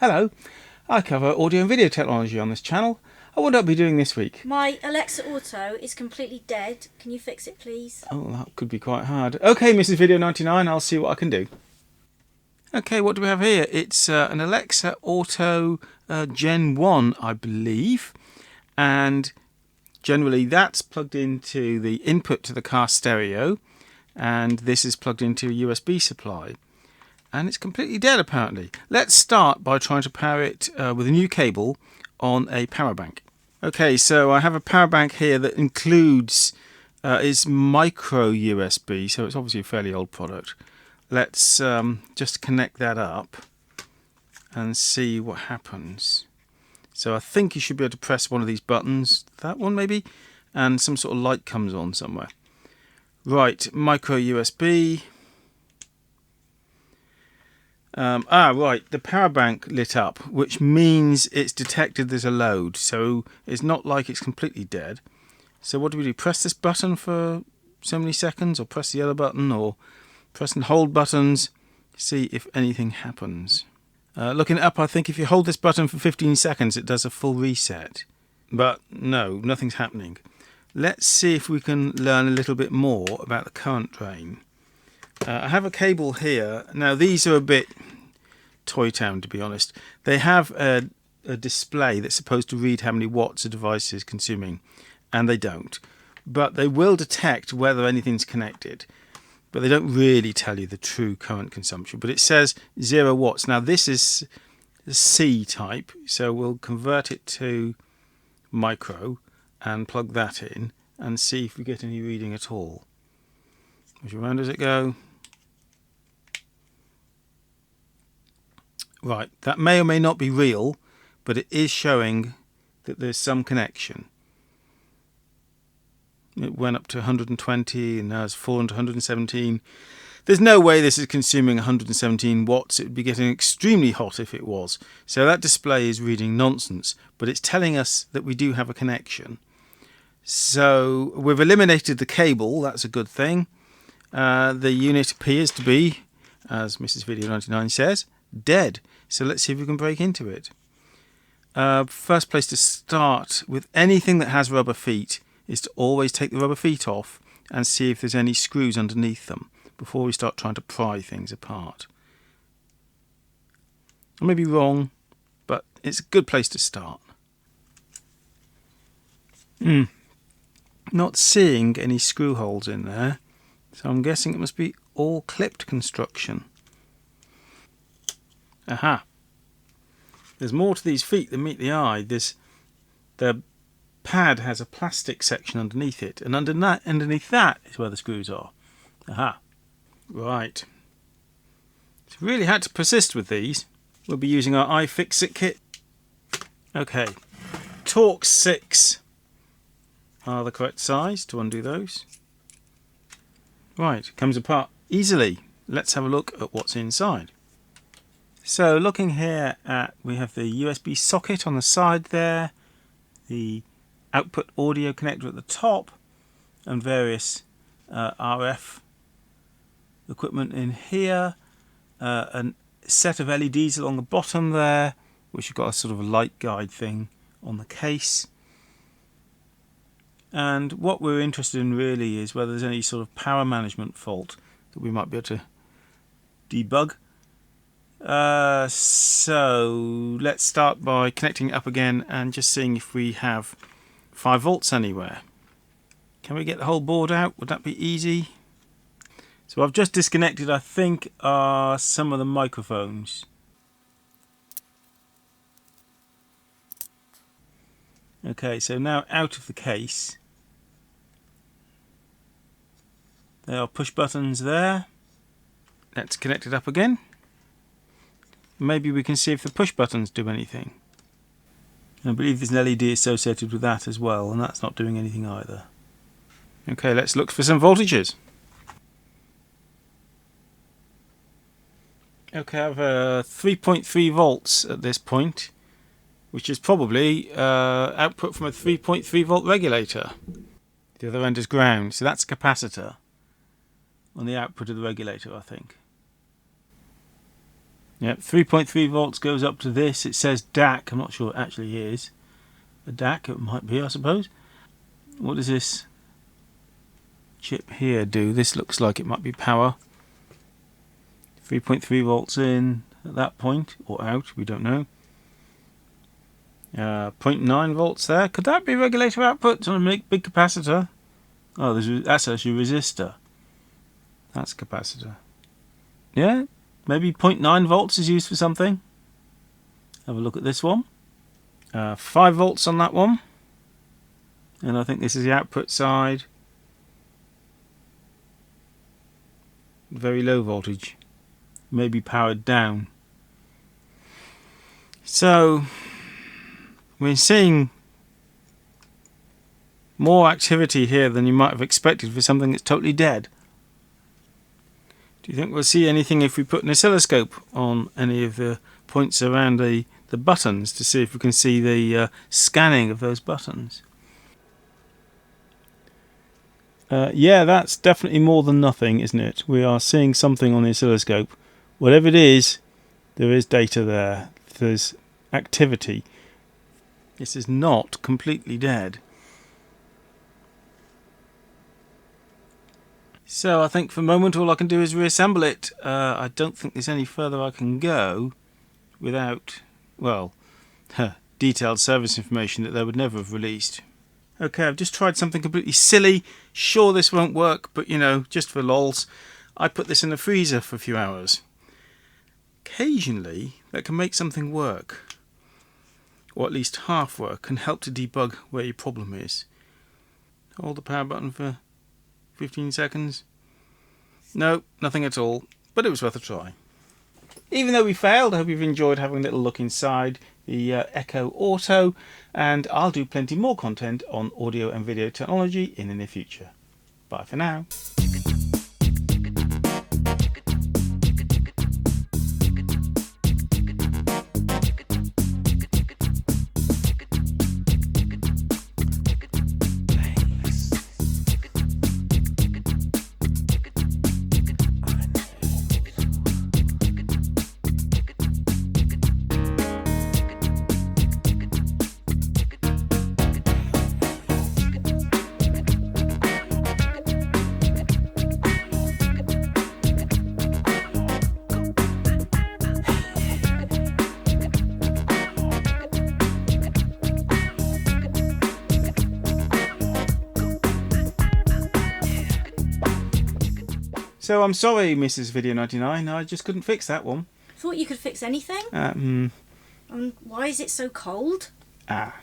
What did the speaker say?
Hello, I cover audio and video technology on this channel. What would I be doing this week? My Alexa Auto is completely dead. Can you fix it, please? Oh, that could be quite hard. Okay, Mrs. Video 99, I'll see what I can do. Okay, what do we have here? It's an Alexa Auto Gen 1, I believe. And generally that's plugged into the input to the car stereo. And this is plugged into a USB supply. And it's completely dead apparently. Let's start by trying to power it with a new cable on a power bank. Okay, so I have a power bank here that includes is micro USB, so it's obviously a fairly old product. Let's just connect that up and see what happens. So I think you should be able to press one of these buttons, that one maybe, and some sort of light comes on somewhere. Right, micro USB. Right, the power bank lit up, which means it's detected there's a load, so it's not like it's completely dead. So what do? Press this button for so many seconds, or press the other button, or press and hold buttons, see if anything happens. Looking up, I think if you hold this button for 15 seconds, it does a full reset. But no, nothing's happening. Let's see if we can learn a little bit more about the current drain. I have a cable here. Now these are a bit Toy Town, to be honest. They have a display that's supposed to read how many watts a device is consuming, and they don't. But they will detect whether anything's connected. But they don't really tell you the true current consumption. But it says 0 watts. Now this is the C type, so we'll convert it to micro and plug that in and see if we get any reading at all. Which around does it go? Right, that may or may not be real, but it is showing that there's some connection. It went up to 120 and now it's fallen to 117. There's no way this is consuming 117 watts. It would be getting extremely hot if it was. So that display is reading nonsense, but it's telling us that we do have a connection. So we've eliminated the cable, that's a good thing. The unit appears to be, as Mrs. Video 99 says, dead. So let's see if we can break into it. First place to start with anything that has rubber feet is to always take the rubber feet off and see if there's any screws underneath them before we start trying to pry things apart. I may be wrong, but it's a good place to start. Not seeing any screw holes in there, so I'm guessing it must be all clipped construction. Aha! There's more to these feet than meet the eye. The pad has a plastic section underneath it, and underneath that is where the screws are. Aha! Right. It's really had to persist with these. We'll be using our iFixit kit. Okay. Torx 6 are the correct size to undo those. Right, comes apart easily. Let's have a look at what's inside. So looking here at, we have the USB socket on the side there, the output audio connector at the top, and various RF equipment in here. A set of LEDs along the bottom there, which have got a sort of a light guide thing on the case. And what we're interested in really is whether there's any sort of power management fault that we might be able to debug. So let's start by connecting it up again and just seeing if we have 5 volts anywhere. Can we get the whole board out? Would that be easy? So I've just disconnected, I think, some of the microphones. Okay, so now out of the case. There are push buttons there. Let's connect it up again. Maybe we can see if the push buttons do anything. I believe there's an LED associated with that as well, and that's not doing anything either. Okay, let's look for some voltages. Okay, I have 3.3 volts at this point, which is probably output from a 3.3 volt regulator. The other end is ground, so that's a capacitor on the output of the regulator, I think. Yep, 3.3 volts goes up to this. It says DAC. I'm not sure it actually is a DAC. It might be, I suppose. What does this chip here do? This looks like it might be power. 3.3 volts in at that point, or out, we don't know. 0.9 volts there. Could that be regulator output on a big capacitor? Oh, that's actually a resistor. That's a capacitor. Yeah, maybe 0.9 volts is used for something. Have a look at this one. 5 volts on that one. And I think this is the output side. Very low voltage. Maybe powered down. So we're seeing more activity here than you might have expected for something that's totally dead. Do you think we'll see anything if we put an oscilloscope on any of the points around the buttons to see if we can see the scanning of those buttons? Yeah, that's definitely more than nothing, isn't it? We are seeing something on the oscilloscope. Whatever it is, there is data there. There's activity. This is not completely dead. So I think for the moment all I can do is reassemble it. I don't think there's any further I can go without, well, detailed service information that they would never have released. Okay, I've just tried something completely silly. Sure, this won't work, but you know, just for lols, I put this in the freezer for a few hours. Occasionally, that can make something work, or at least half work, and help to debug where your problem is. Hold the power button for 15 seconds. No, nothing at all, but it was worth a try. Even though we failed, I hope you've enjoyed having a little look inside the Echo Auto, and I'll do plenty more content on audio and video technology in the near future. Bye for now. So I'm sorry, Mrs. Video 99, I just couldn't fix that one. Thought you could fix anything? Why is it so cold? Ah.